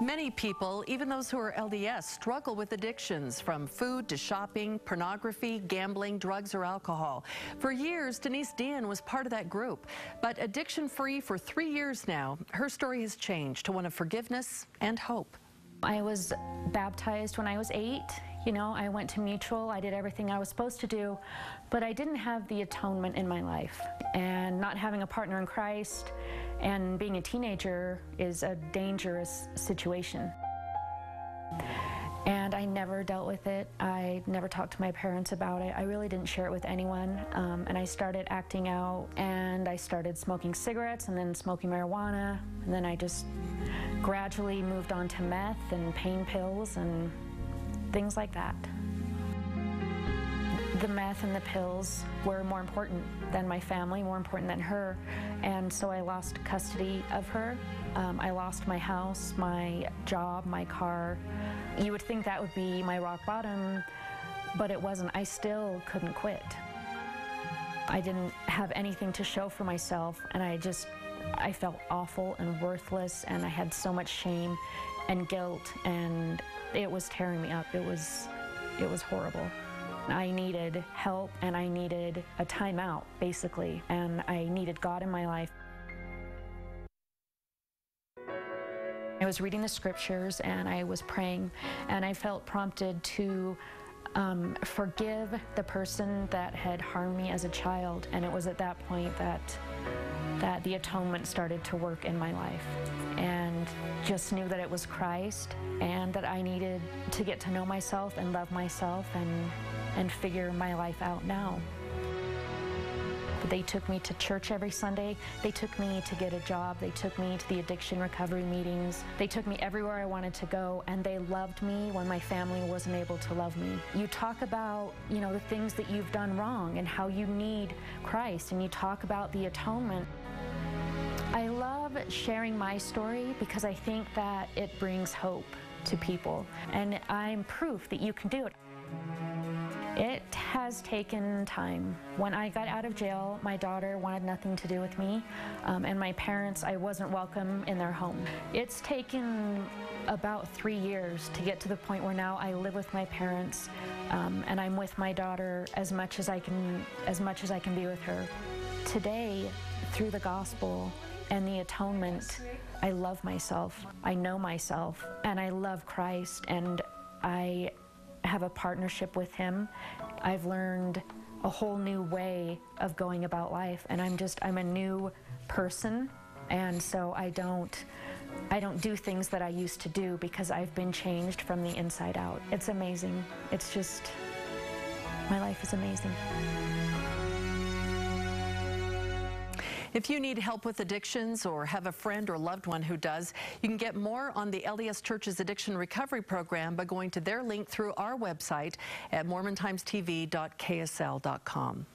Many people, even those who are LDS, struggle with addictions, from food to shopping, pornography, gambling, drugs, or alcohol. For years, Denise Deien was part of that group, but addiction-free for 3 years now. Her story has changed to one of forgiveness and hope. I was baptized when I was 8. You know, I went to Mutual, I did everything I was supposed to do, but I didn't have the atonement in my life. And not having a partner in Christ and being a teenager is a dangerous situation. And I never dealt with it. I never talked to my parents about it. I really didn't share it with anyone. And I started acting out, and I started smoking cigarettes and then smoking marijuana. And then I just gradually moved on to meth and pain pills and things like that. The meth and the pills were more important than my family, more important than her, and so I lost custody of her. I lost my house, my job, my car. You would think that would be my rock bottom, but it wasn't. I still couldn't quit. I didn't have anything to show for myself, and I felt awful and worthless, and I had so much shame and guilt, and it was tearing me up. It was horrible. I needed help, and I needed a timeout, basically, and I needed God in my life. I was reading the scriptures, and I was praying, and I felt prompted to forgive the person that had harmed me as a child, and it was at that point that the atonement started to work in my life, and just knew that it was Christ, and that I needed to get to know myself and love myself and figure my life out now. They took me to church every Sunday. They took me to get a job. They took me to the addiction recovery meetings. They took me everywhere I wanted to go, and they loved me when my family wasn't able to love me. You talk about, you know, the things that you've done wrong and how you need Christ, and you talk about the atonement. I love sharing my story because I think that it brings hope to people, and I'm proof that you can do it. It has taken time. When I got out of jail, my daughter wanted nothing to do with me, and my parents, I wasn't welcome in their home. It's taken about 3 years to get to the point where now I live with my parents, and I'm with my daughter as much as I can be with her. Today, through the gospel and the atonement, I love myself, I know myself, and I love Christ, and I have a partnership with him. I've learned a whole new way of going about life, and I'm a new person, and so I don't do things that I used to do because I've been changed from the inside out. It's amazing. It's just, my life is amazing. If you need help with addictions or have a friend or loved one who does, you can get more on the LDS Church's Addiction Recovery Program by going to their link through our website at mormontimestv.ksl.com.